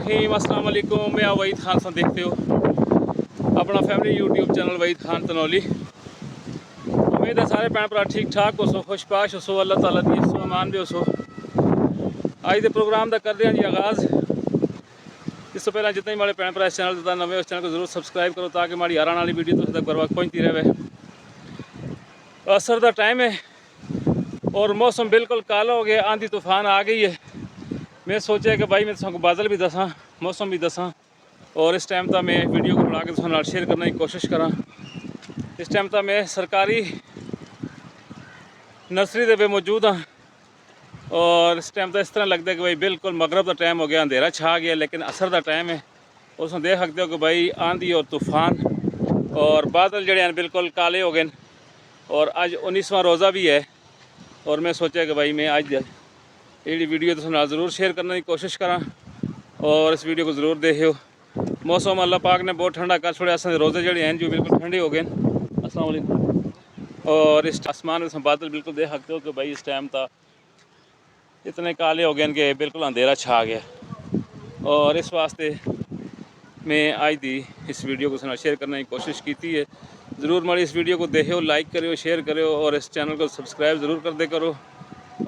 रहीम अस्सलाम वालेकुम। मैं वहीद खान सा देखते हो अपना family YouTube channel Waheed Khan Tanoli. उम्मीद है सारे भैन भरा ठीक ठाक हो सो, खुशपाश हो सो, अल्लाह ताला दी सो अमान भी हो सो। अज के प्रोग्राम का करते हैं जी आगाज़। इस तो पहले जितने भी हमारे भैन भरा इस चैनल का नवे उस चैनल को जरूर सब्सक्राइब करो ताकि हमारी हर आने वाली वीडियो तुम तक बर वक्त पहुँचती रहे। असर का टाइम है और मौसम बिल्कुल काला हो गया, आंधी तूफान आ गई है। मैं सोचा कि भाई मैं तुमको बादल भी दसा, मौसम भी दसा और इस टाइम तक मैं वीडियो को बना के तुम शेयर करने की कोशिश करा। इस टाइम तक मैं सरकारी नर्सरी दे मौजूद हाँ और इस टाइम तो इस तरह लगता है कि भाई बिल्कुल मगरब का टाइम हो गया, अंधेरा छा गया, लेकिन असर का टाइम है। उसमें देख सकते हो कि भाई आंधी और तूफान और बादल जड़े हैं बिल्कुल काले हो गए और अज 19वां रोज़ा भी है। और मैं सोचा कि भाई मैं अज ये वीडियो तो ज़रूर शेयर करने की कोशिश करा और इस वीडियो को ज़रूर देखियो। मौसम अल्लाह पाक ने बहुत ठंडा कर छोड़े, अस रोज़े जड़े हैं जो बिल्कुल ठंडे हो गए। अस्सलाम वालेकुम। और इस आसमान में बादल बिल्कुल देख सकते हो कि भाई इस टाइम तक इतने काले हो गए कि बिल्कुल अंधेरा छा गया। और इस वास्ते मैं आज दी इस वीडियो को शेयर करने की कोशिश की है। ज़रूर हमारी इस वीडियो को देखो, लाइक करो, शेयर करो और इस चैनल को सब्सक्राइब ज़रूर कर दे करो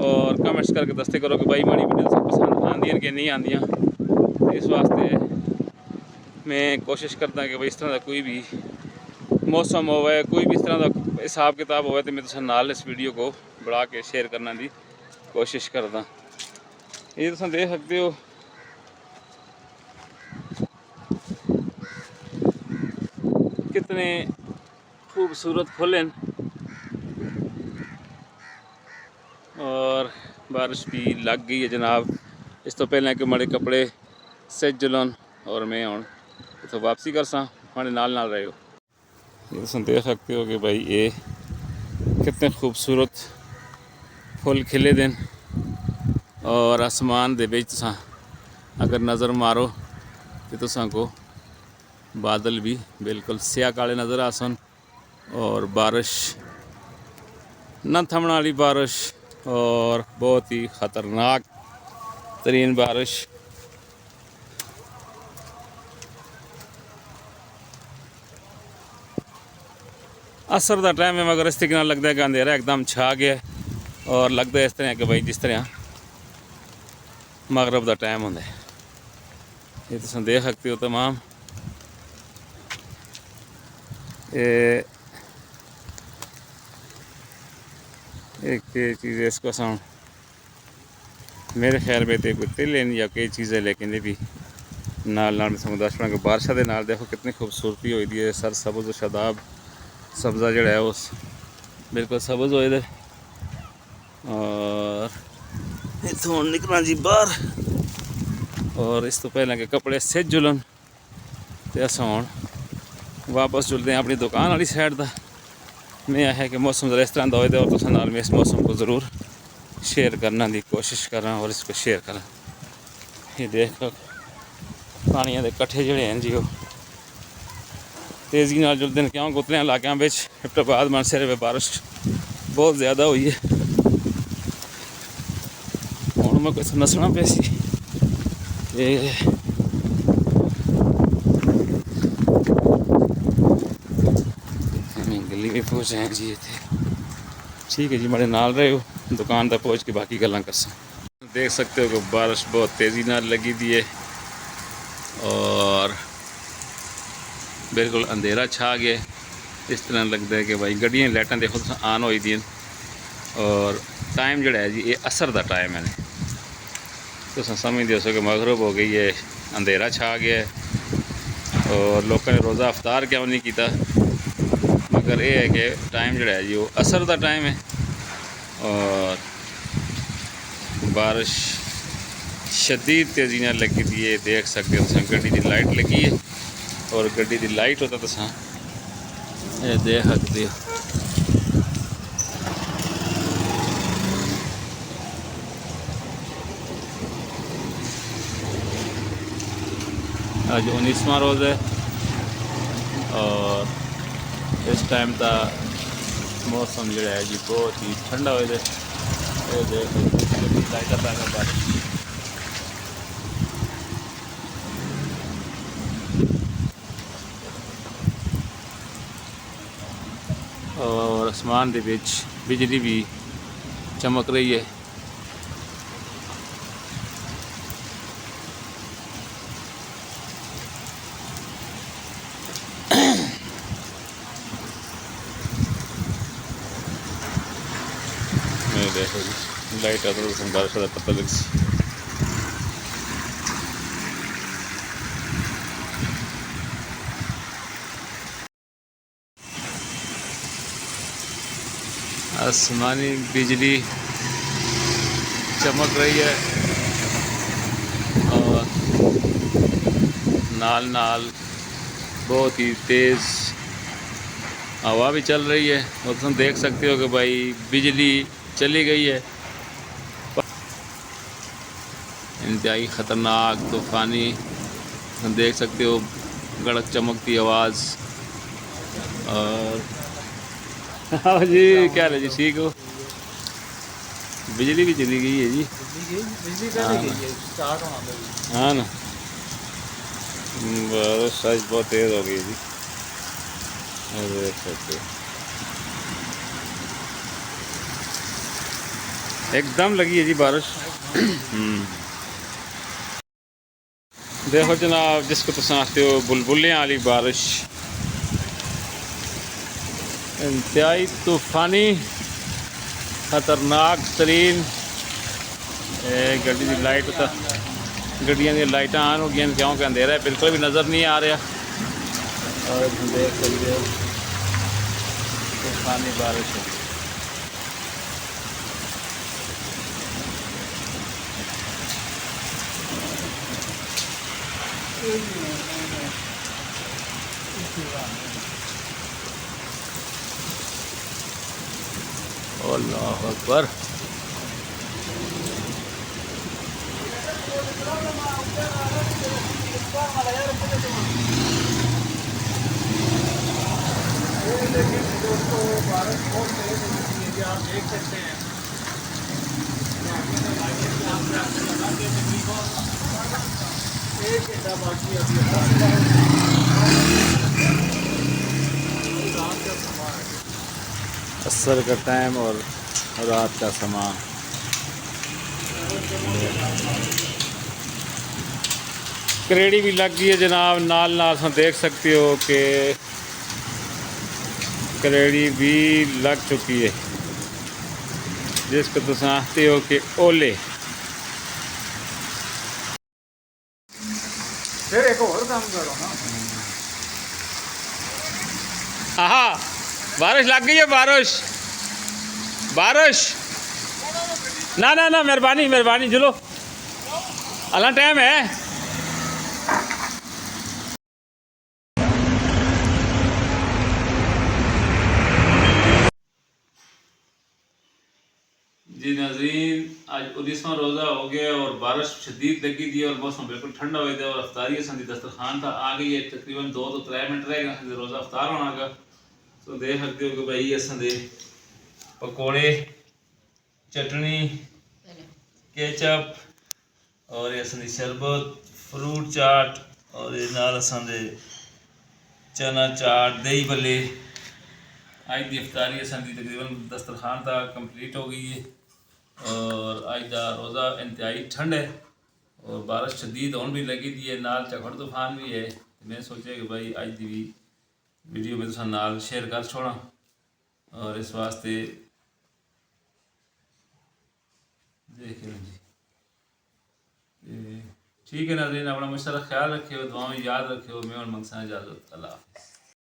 और कमेंट्स करके दसते करो कि भाई हमारी वीडियो सब पसंद आंदियाँ कि नहीं आंदियाँ। इस वास्ते मैं कोशिश करता कि भाई इस तरह का कोई भी मौसम होवे, कोई भी इस तरह का हिसाब किताब होवे तो मैं तुम नाल इस वीडियो को बढ़ा के शेयर करने की कोशिश करदा। ये तुम देख सकते हो कितने खूबसूरत फुल हैं और बारिश भी लग गई है जनाब। इस तो पहले कि मेरे कपड़े सज जुलन और मैं हूँ तो वापसी कर सा हमारे नाल रहे हो। ये तुम देख सकते हो कि भाई ये कितने खूबसूरत फुल खिले दिन और आसमान दे विच तुसां अगर नज़र मारो तो तुसां को बादल भी बिल्कुल स्याह काले नज़र आसन और बारिश न थमने वाली बारिश और बहुत ही ख़तरनाक तरीन बारिश। असर का टाइम है मगर इस तरीके लगता है कि अंधेरा एकदम छा गया और लगता है इस तरह कि भाई जिस तरह मगरब का टाइम होंगे। ये तुम देख सकते हो तमाम एक चीज़ है इसको सम मेरे ख्याल में तो कोई तिल या कई चीज़ है, लेकिन ये भी नाल मैं समझ दस पड़ा कि बारिशा के नाल देखो कितनी खूबसूरती हुई है। सर सबुज शादाब सब्ज़ा जड़ा है उस बिल्कुल सबुज हो दे और इतों निकलना जी बाहर और इस तो पहले के कपड़े सज जुलन तो अस हूँ वापस जुलते हैं अपनी दुकान वाली साइड का। मैं है कि मौसम ज़रा इस तरह का हो और तुम नाल मैं इस मौसम को ज़रूर शेयर करने की कोशिश करा और इसको शेयर करा। ये देख पानिया के कट्ठे जड़े हैं जी वो तेज़ी नाल जुलते हैं क्यों उतने इलाकों में इफ्ताबाद मनसरे में बारिश बहुत ज़्यादा हुई है। हूँ मैं कुछ नसना पे सी गली में पहुँचे हैं जी इतने। ठीक है जी मेरे नाल रहे हो दुकान तक पहुँच के बाकी गल्लां कर सकते। देख सकते हो कि बारिश बहुत तेज़ी नाल लगी दी है और बिल्कुल अंधेरा छा गया। इस तरह लगता है कि भाई गड्डियां लाइटां देखो तो ऑन हो दी और टाइम जड़ा है जी ये असर का टाइम है तो समझते हो कि मगरब हो गई है, अंधेरा छा गया है और लोगों ने रोज़ा अफ्तार क्यों नहीं किया मगर ये है कि टाइम जड़ा है जी वो असर का टाइम है और बारिश शदीद तेज़ी न लगी दी है। देख सकते हो गड्डी की लाइट लगी है और गड्डी की लाइट होता तो ये देख सकते हो। आज 19वां रोज़ है और इस टाइम का मौसम जो है जी बहुत ही ठंडा हो जाए। लाइट बारिश और आसमान दे विच बिजली भी चमक रही है। देखो जी लाइट आता तो बारिश का पता लग सी। आसमानी बिजली चमक रही है और नाल नाल बहुत ही तेज़ हवा भी चल रही है और तुम देख सकते हो कि भाई बिजली चली गई है। इंतहाई ख़तरनाक तूफ़ानी तुम देख सकते हो गड़क चमकती आवाज़। और हाँ जी क्या है जी ठीक हो। बिजली भी चली गई है जी। बिजली पहले गई है स्टार्ट होना। हाँ ना बारिश आज बहुत तेज़ हो गई जी। देख सकते हो एकदम लगी है जी बारिश। देखो जनाब जिसको तुम आखते हो बुलबुलें वाली बारिश इंतहाई तूफ़ानी खतरनाक तरीन। गड्डी की लाइट तो गड्डियां दी लाइटां ऑन हो गई क्योंकि अंधेरा है बिल्कुल भी नज़र नहीं आ रहा। और देख सकते हो तूफ़ानी बारिश है। अल्लाह अकबर। लेकिन दोस्तों बारिश बहुत तेज हो चुकी है आप देख सकते हैं। एक घंटा बाकी अभी असर का टाइम और रात का समा। करेड़ी भी लग गई है जनाब नाल नाल हम देख सकते हो कि करेड़ी भी लग चुकी है जिसको तुम आखते हो कि ओले। फिर एक और काम करो ना। आहा बारिश लग गई है बारिश बारिश। ना ना ना मेहरबानी मेहरबानी चलो अल्लाह टाइम है। जी नाज़रीन आज 19वां रोज़ा हो गया और बारिश शदीद लगी थी और मौसम बिल्कुल ठंडा हो गया और अफ्तारी असंदी दस्तरखान था आ गई है तकरीबन 2 तो 3 मिनट रह गए रोज़ा अफ्तार होना का। तो देख सकते हो कि भाई असंदे पकौड़े चटनी केचप और ये असंदी शरबत फ्रूट चाट और ये नाल असंदे चना चाट दही भल्ले। आज की अफ्तारी असंदी तकरीबन दस्तरखान था कंप्लीट हो गई है और आज का रोज़ा इंतहाई ठंड है और बारिश शदीद होने भी लगी थी है नाल झकड़ तूफान भी है। मैं सोचा कि भाई आज की भी वीडियो में तुम नाल शेयर कर छोड़ा और इस वास्ते देख जी ठीक है नाज़रीन अपना मुझसे ख्याल रखियो दुआ में याद रखियो मैं और मंगसा इजाज़त अल्लाह हाफ़िज़।